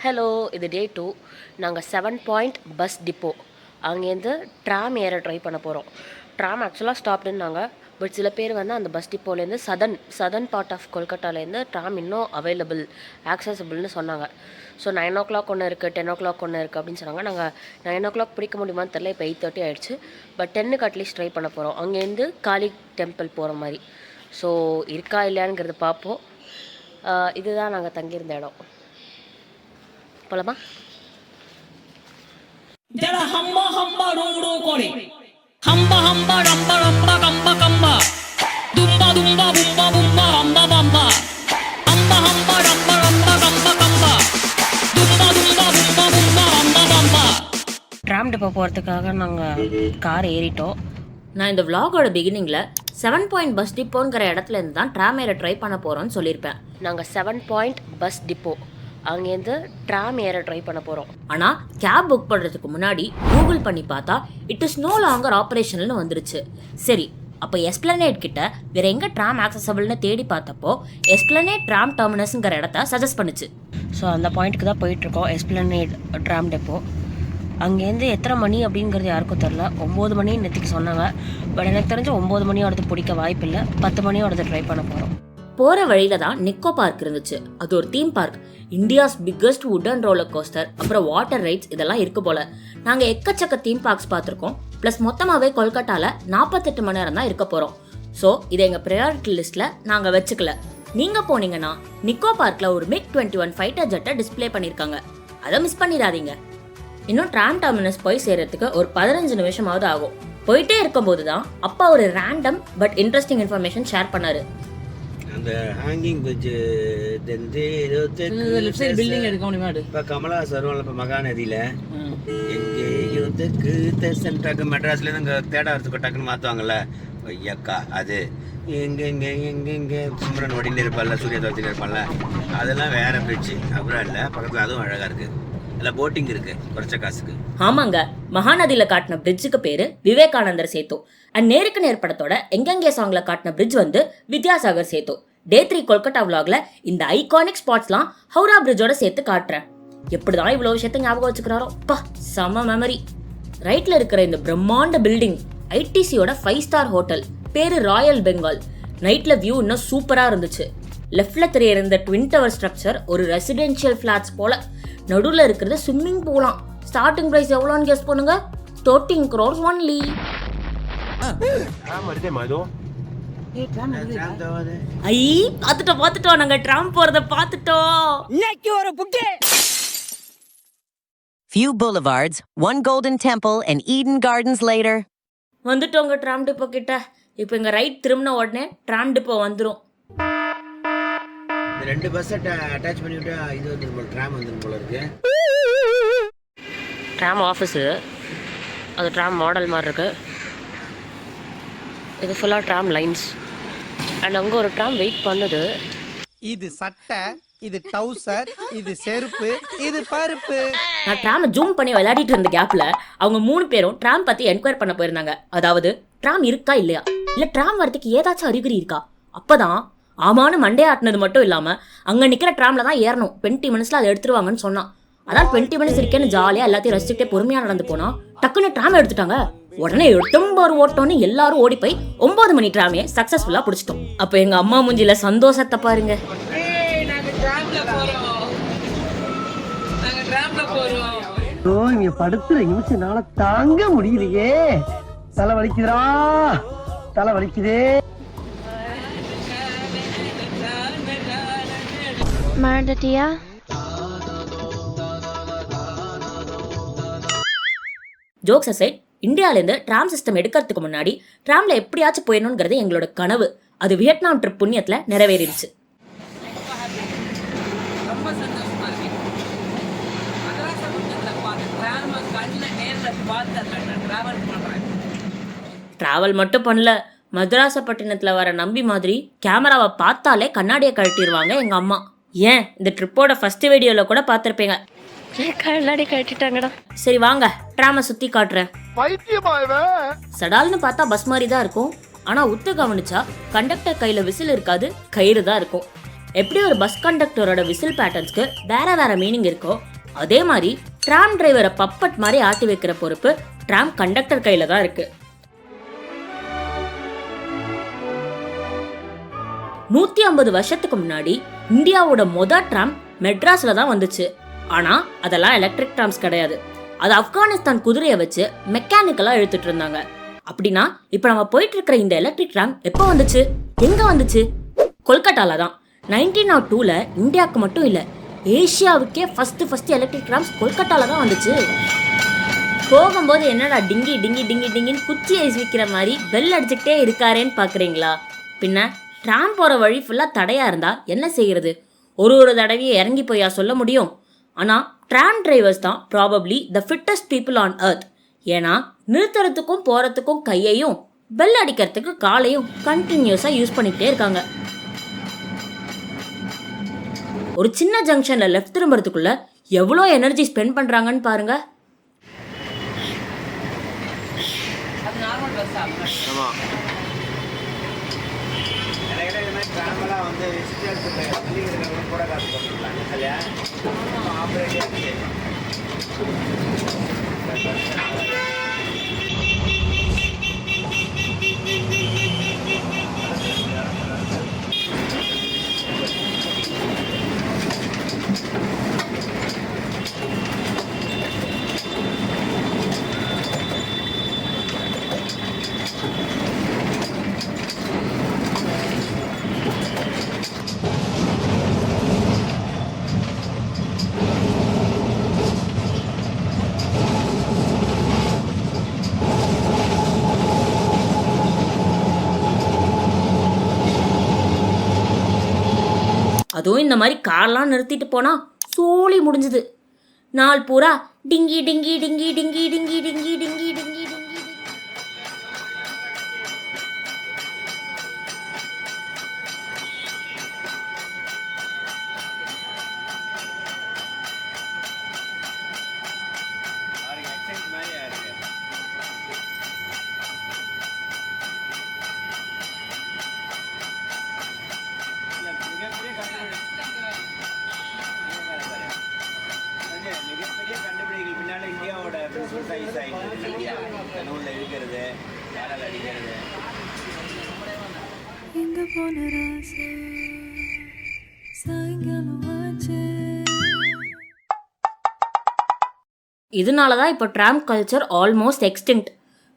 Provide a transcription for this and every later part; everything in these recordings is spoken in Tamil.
ஹலோ, இது டே 2. நாங்கள் 7 பாயிண்ட் பஸ் டிப்போ அங்கேருந்து ட்ராம் ஏற ட்ரை பண்ண போகிறோம். ட்ராம் ஆக்சுவலாக ஸ்டாப்டுன்னாங்க. பட் சில பேர் வந்து அந்த பஸ் டிப்போலேருந்து சதர்ன் பார்ட் ஆஃப் கொல்கட்டாலேருந்து ட்ராம் இன்னும் அவைலபிள், ஆக்சசபிள்னு சொன்னாங்க. ஸோ 9 o'clock ஒன்று இருக்குது, 10 o'clock ஒன்று இருக்குது அப்படின்னு சொன்னாங்க. நாங்கள் 9 o'clock பிடிக்க முடியுமான்னு தெரில. இப்போ 8:30 ஆகிடுச்சு. பட் 10க்கு அட்லீஸ்ட் ட்ரை பண்ண போகிறோம். அங்கேருந்து காளி டெம்பிள் போகிற மாதிரி. ஸோ இருக்கா இல்லையானுங்கிறது பார்ப்போம். இதுதான் நாங்கள் தங்கியிருந்த இடம். போலாமா? যারা হাম্বা হাম্বা রো রো করে হাম্বা হাম্বা রাম্বা রাম্বা কাম্বা কাম্বা দুম্বা দুম্বা বুম্বা বুম্বা হাম্বা বাম্বা হাম্বা হাম্বা রাম্বা রাম্বা কাম্বা কাম্বা দুম্বা দুম্বা বুম্বা বুম্বা হাম্বা বাম্বা. ட்ராம் டிப்போ போகிறதுக்காக நாங்கள் கார் ஏறிட்டோம். நான் இந்த விலாகோட பிகினிங்கில் 7 பாயிண்ட் பஸ் டிப்போங்கிற இடத்துல இருந்து தான் ட்ராம் ஏற ட்ரை பண்ண போகிறோன்னு சொல்லியிருப்பேன். நாங்கள் 7 பாயிண்ட் பஸ் டிப்போ அங்கேருந்து ட்ராம் ஏற ட்ரை பண்ண போகிறோம். ஆனால் கேப் புக் பண்ணுறதுக்கு முன்னாடி கூகுள் பண்ணி பார்த்தா இட் இஸ் நோ லாங்கர் ஆப்ரேஷனல்னு வந்துருச்சு. சரி, அப்போ எஸ்பிளனேட் கிட்ட வேற எங்கே ட்ராம் ஆக்சசபிள்னு தேடி பார்த்தப்போ எஸ்பிளனேட் ட்ராம் டெர்மினஸ்ங்கிற இடத்த சஜஸ்ட் பண்ணுச்சு. ஸோ அந்த பாயிண்ட்டுக்கு தான் போயிட்டுருக்கோம், எஸ்பிளனேட் ட்ராம் டெப்போ. அங்கேருந்து எத்தனை மணி அப்படிங்கிறது யாருக்கும் தெரில. 9 மணின்னு நேற்றுக்கு சொன்னாங்க. பட் எனக்கு தெரிஞ்ச 9 மணியோடது பிடிக்க வாய்ப்பு இல்லை. 10 மணியோடது ட்ரை பண்ண போகிறோம். போகிற வழியில தான் நிக்கோ பார்க் இருந்துச்சு. அது ஒரு தீம் பார்க். இந்தியாஸ் பிக்கஸ்ட் வுடன் ரோலர் கோஸ்டர், அப்புறம் வாட்டர் ரைட்ஸ் இதெல்லாம் இருக்கு போல. நாங்கள் எக்கச்சக்க தீம் பார்க்ஸ் பார்த்துருக்கோம். ப்ளஸ் மொத்தமாகவே கொல்கட்டாவில் 48 மணி நேரம் தான் இருக்க போகிறோம். ஸோ இதை எங்கள் ப்ரையாரிட்டி லிஸ்ட்டில் நாங்கள் வச்சுக்கல. நீங்கள் போனீங்கன்னா நிக்கோ பார்க்கில் ஒரு MiG-21 ஃபைட்டர் ஜெட்டை டிஸ்பிளே பண்ணியிருக்காங்க. அதை மிஸ் பண்ணிடாதீங்க. இன்னும் ட்ராம் டெர்மினஸ் போய் சேர்றதுக்கு ஒரு 15 நிமிஷமாவது ஆகும். போயிட்டே இருக்கும்போது தான் அப்பா ஒரு random but interesting information share பண்ணாரு. அந்த ஹேங்கிங் பிரிட்ஜ் பில்டிங் எடுக்க முடியுமா? இப்போ கமலா சருவம் இப்போ மகாநதியில் எங்கேயோ தெற்கு சென்ட்ராக்கு மெட்ராஸ்லேருந்து இங்கே தேடாரத்துக்கு டக்குன்னு மாற்றுவாங்கல்ல ஐயக்கா, அது எங்கே குமரன் ஒடியில் இருப்பாள்ல, சூரிய தோட்டத்தில் இருப்பாள்ல, அதெல்லாம் வேற பிரிட்ஜு. அப்புறம் இல்லை, பக்கத்தில் அதுவும் அழகாக இருக்குது. அதில் போட்டிங் இருக்குது குறைச்ச காசுக்கு. ஆமாங்க, மகாநதியில காட்டின பிரிட்ஜுக்கு பேரு விவேகானந்தர் சேத்து. அண்ட் நேருக்கு நேர் படத்தோட எங்கெங்கே சாங்ல காட்டின பிரிட்ஜ் வந்து வித்யாசாகர் சேத்து. டே 3 கொல்கட்டா விலாக்ல இந்த ஐகானிக் ஸ்பாட்ஸ்லாம் ஹவுரா பிரிட்ஜோட சேர்த்து காட்டுறேன். எப்படிதான் இவ்வளவு விஷயத்த ஞாபகம் வச்சுக்கிறாரோ பா, செம மெமரி. ரைட்ல இருக்கிற இந்த பிரம்மாண்ட பில்டிங் ஐடிசியோட 5 ஸ்டார் ஹோட்டல், பேரு ராயல் பெங்கால். நைட்ல வியூ இன்னும் சூப்பரா இருந்துச்சு. லெஃப்ட்ல தெரிய இருந்த ட்வின் டவர் ஸ்ட்ரக்சர் ஒரு ரெசிடென்ஷியல் ஃபிளாட்ஸ் போல. நடுவில் இருக்கிறது ஸ்விம்மிங் பூலாம். ஸ்டார்டிங் பிரைஸ் எவ்வளோன்னு கெஸ் பண்ணுங்க. 13 crores ஒன்லி. ஐ பார்த்துட்டோம், நாங்க ட்ராம் போறத பார்த்துட்டோம். இன்னைக்கு ஒரு புக்கே. Few boulevards, one golden temple, and Eden Gardens later. வந்துட்டோங்க ட்ராம் டிப்போ கிட்ட. இப்போ இங்க ரைட் திரும்பின உடனே ட்ராம் டிப்போ வந்துடும். இந்த 2 பஸ்ஸை அட்டாச் பண்ணிவிட்டு இது வந்துடும் போல, ட்ராம் வந்துடும் போல இருக்கு. ட்ராம் ஆஃபீஸு, அது ட்ராம் மாடல் மாதிரி இருக்குது. இது ஃபுல்லாக ட்ராம் லைன்ஸ். அண்ட் அங்கே ஒரு ட்ராம் வெயிட் பண்ணுது. இது சட்டை, இது டவுசர், இது செருப்பு, இது பருப்பு. நான் ட்ராமை ஜூம் பண்ணி விளையாடிட்டு இருந்த கேப்ல அவங்க 3 பேரும் ட்ராம் பத்தி என்கொயர் பண்ண போயிருந்தாங்க. அதாவது ட்ராம் இருக்கா இல்லையா, இல்ல ட்ராம் வரதுக்கு ஏதாச்சும் அறிகுறி இருக்கா. அப்பதான் ஆமான்னு மண்டே ஆட்டினது மட்டும் இல்லாம அங்க நிக்கிற ட்ராம்ல தான் ஏறணும், 20 minutesல அதை எடுத்துருவாங்கன்னு சொன்னான். அதான் 20 minutes இருக்கேன்னு ஜாலியா எல்லாத்தையும் ரசிச்சுட்டே பொறுமையா நடந்து போனா டக்குன்னு ட்ராம் எடுத்துட்டாங்க. உடனே 8 ஓட்டோன்னு எல்லாரும் ஓடி போய் 9 மணி ட்ராமே சக்சஸ்ஃபுல்லா பிடிச்சிட்டோம். அப்ப எங்க அம்மா மூஞ்சில சந்தோஷத்தை பாருங்க. இங்க படுத்துற நிமிஷம்னால தாங்க முடியலையே. தலை வலிக்குதுடா, தலை வலிக்குதே. மறந்துட்டியா? ஜோக்ஸ் அசைட், இந்தியாவிலேருந்து ட்ராம் சிஸ்டம் எடுக்கிறதுக்கு முன்னாடி ட்ராம்ல எப்படியாச்சும் போயிடணுங்கிறது எங்களோட கனவு. அது வியட்நாம் ட்ரிப் புண்ணியத்துல நிறைவேறிடுச்சு. ரொம்ப சந்தோஷமா இருக்கு. மதராச பக்கத்துல பார்த்து ட்ராம் கண்ணுல நேர்ல பார்த்து நான் டிராவல் பண்றேன். டிராவல் மட்டும் பண்ணல, மதராசப்பட்டினத்துல வர நம்பி மாதிரி கேமராவை பார்த்தாலே கண்ணாடியை கழட்டிடுவாங்க எங்க அம்மா. ஏன் இந்த ட்ரிப்போட ஃபர்ஸ்ட் வீடியோல கூட பார்த்துருப்பீங்க. கண்ணாடி கட்டிட்டாங்கடா. சரி வாங்க ட்ராமை சுத்தி காட்டுறேன். சடால்னு பார்த்தா பஸ் மாதிரி தான் இருக்கும். ஆனா உத்து கவனிச்சா கண்டக்டர் கையில விசில் இருக்காது, கயிறு தான் இருக்கும். எப்படி ஒரு பஸ் கண்டக்டரோட விசில் பேட்டர்ன்ஸ்க்கு வேற வேற மீனிங் இருக்கோ அதே மாதிரி ட்ராம் டிரைவரை பப்பட் மாதிரி ஆட்டி வைக்கிற பொறுப்பு ட்ராம் கண்டக்டர் கையில தான் இருக்கு. 150 வருஷத்துக்கு முன்னாடி இந்தியாவோட ட்ராம் மெட்ராஸ்ல தான் வந்துச்சு. ஆனா அதெல்லாம் எலக்ட்ரிக் ட்ராம்ஸ் கிடையாது. அது ஆப்கானிஸ்தான் குதிரையை வச்சு மெக்கானிக்கலா இழுத்துட்டு இருந்தாங்க. அப்படின்னா இப்ப நம்ம போயிட்டு இருக்கிற இந்த எலக்ட்ரிக் ட்ராம் எப்போ வந்துச்சு, எங்க வந்துச்சு? கொல்கட்டால தான். 1902ல இந்தியாவுக்கு மட்டும் இல்ல, ஏசியாவுக்கே ஃபர்ஸ்ட் எலக்ட்ரிக் ட்ராம்ஸ் கொல்கட்டால தான் வந்துச்சு. போகும்போது என்னடா டிங்கி டிங்கி டிங்கி டிங்கின்னு குச்சி ஐஸ் விற்கிற மாதிரி பெல் அடிச்சுக்கிட்டே இருக்காரேன்னு பாக்குறீங்களா? பின்ன ட்ராம் போற வழி ஃபுல்லா தடையா இருந்தா என்ன செய்யறது? ஒரு தடவையே இறங்கி போயா சொல்ல முடியும்? ஆனா ட்ராம் டிரைவர்ஸ் தான் probably the fittest people on earth. ஏன்னா நிறுத்துறதுக்கும் போறதுக்கும் கையையும் பெல் அடிக்கிறதுக்கு காலையும் கண்டினியூஸா யூஸ் பண்ணிக்கிட்டே இருக்காங்க. ஒரு சின்ன ஜங்ஷன்ல லெஃப்ட் திரும்புறதுக்குள்ள எவ்வளோ எனர்ஜி ஸ்பெண்ட் பண்றாங்கன்னு பாருங்க. அதுவும் இந்த மாதிரி கார்லாம் நிறுத்திட்டு போனா சோழி முடிஞ்சுது. நாள் பூரா டிங்கி டிங்கி டிங்கி டிங்கி டிங்கி டிங்கி டிங்கி டிங்கி டிங்கி. இதனால தான் இப்போ tram culture almost extinct.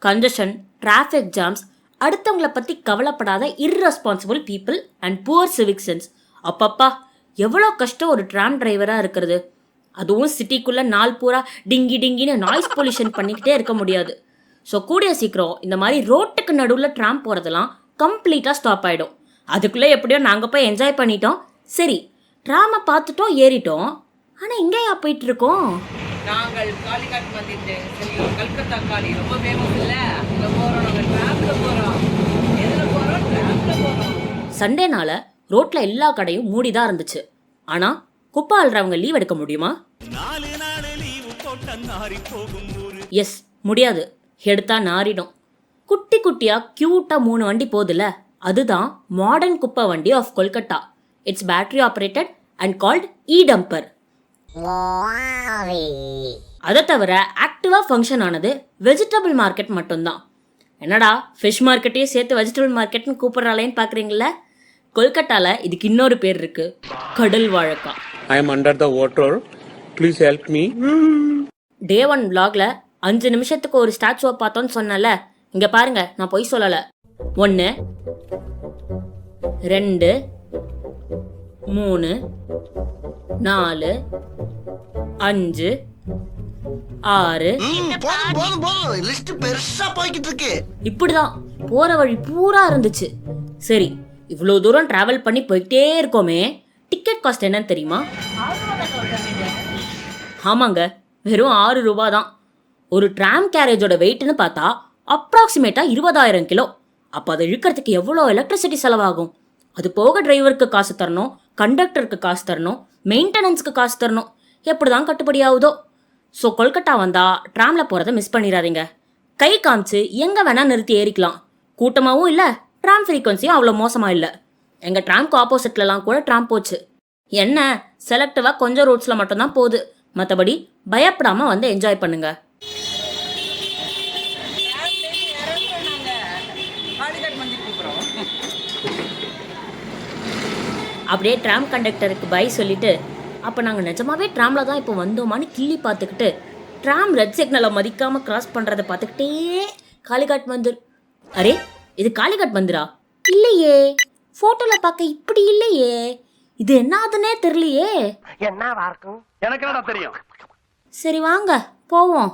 Congestion, traffic jams, அடுத்தவங்களை பற்றி கவலைப்படாத irresponsible people and poor civic sense. அப்பப்பா எவ்வளோ கஷ்டம் ஒரு ட்ராம் டிரைவராக இருக்கிறது. அதுவும் சிட்டிக்குள்ளே நாள் பூரா டிங்கி டிங்கின்னு நாய்ஸ் பொல்யூஷன் பண்ணிக்கிட்டே இருக்க முடியாது. ஸோ கூடிய சீக்கிரம் இந்த மாதிரி ரோட்டுக்கு நடுவில் ட்ராம் போகிறதெல்லாம் கம்ப்ளீட்டாக ஸ்டாப் ஆகிடும். அதுக்குள்ளே எப்படியோ நாங்கள் போய் என்ஜாய் பண்ணிட்டோம். சரி, ட்ராமை பார்த்துட்டோம், ஏறிட்டோம். ஆனால் எங்கேயா போயிட்டு இருக்கோம்? நாங்கள் காளிகாட் வந்துட்டு செல்லும் கல்கத்தா காளி ரொம்ப ஃபேமஸ் இல்ல, அங்க போறோம். நாங்க டிராம்ல போறோம். எதுல போறோம்? டிராம்ல போறோம். சண்டேனால ரோட்ல எல்லா கடையும் மூடிதான் இருந்துச்சு. ஆனா குப்பை அள்ளுறவங்க லீவ் எடுக்க முடியுமா? எஸ், முடியாது. எடுத்தா நாரிடும். குட்டி குட்டியா கியூட்டா 3 வண்டி போகுதுல, அதுதான் மாடர்ன் குப்பை வண்டி of Kolkata. It's battery operated and called e dumper. அதை தவிர ஆக்டிவா ஃபங்க்ஷன் ஆனது வெஜிடபிள் மார்க்கெட் மட்டும்தான். என்னடா ஃபிஷ் மார்க்கெட்டையே சேர்த்து வெஜிடபிள் மார்க்கெட்னு கூப்பிடுறாளேன்னு பாக்குறீங்களா? கொல்கட்டால இதுக்கு இன்னொரு பேர் இருக்கு, கடல் வாழைக்காய். I am under the water. Please help me. Day 1 vlogல 5 நிமிஷத்துக்கு ஒரு ஸ்டாச்சுவை பார்த்தோன்னு சொன்னல, இங்க பாருங்க, நான் பொய் சொல்லல. 1 2 3 4 5 6. இப்படிதான் போற வழி பூரா இருந்துச்சு. சரி, இவ்வளோ தூரம் டிராவல் பண்ணி போயிட்டே இருக்கோமே, டிக்கெட் காஸ்ட் என்னன்னு தெரியுமா? ஆமாங்க, வெறும் 6 ரூபா தான். ஒரு ட்ராம் கேரேஜோட வெயிட்னு பார்த்தா அப்ராக்சிமேட்டா 20,000 கிலோ. அப்போ அதை இழுக்கிறதுக்கு எவ்வளோ எலக்ட்ரிசிட்டி செலவாகும்? அது போக டிரைவருக்கு காசு தரணும், கண்டக்டருக்கு காசு தரணும், மெயின்டெனன்ஸ்க்கு காசு தரணும். எப்படி தான் கட்டுப்படி ஆகுதோ. ஸோ கொல்கட்டா வந்தால் ட்ராமில் போகிறத மிஸ் பண்ணிடாதீங்க. கை காமிச்சு எங்கே வேணால் நிறுத்தி ஏறிக்கலாம். கூட்டமாகவும் இல்லை, ட்ராம் ஃப்ரீக்வன்சியும் அவ்வளோ மோசமாக இல்லை. எங்கள் ட்ராம்க்கு ஆப்போசிட்லலாம் கூட ட்ராம் போச்சு. என்ன செலக்டிவாக கொஞ்சம் ரூட்ஸில் மட்டும்தான் போகுது, மற்றபடி பயப்படாமல் வந்து என்ஜாய் பண்ணுங்க. அப்படியே ட்ராம் கண்டக்டருக்கு பை சொல்லிட்டு, அப்போ நாங்கள் நிஜமாவே ட்ராமில் தான் இப்போ வந்தோமான்னு கிள்ளி பார்த்துக்கிட்டு, ட்ராம் ரெட் சிக்னலை மதிக்காமல் கிராஸ் பண்ணுறதை பார்த்துக்கிட்டே காளிகாட் மந்திர். அரே, இது காளிகாட் மந்திரா? இல்லையே, ஃபோட்டோவில் பார்க்க இப்படி இல்லையே. இது என்ன ஆகுதுன்னே தெரியலையே. என்னவா இருக்கும் எனக்கு என்னடா தெரியும். சரி வாங்க போவோம்.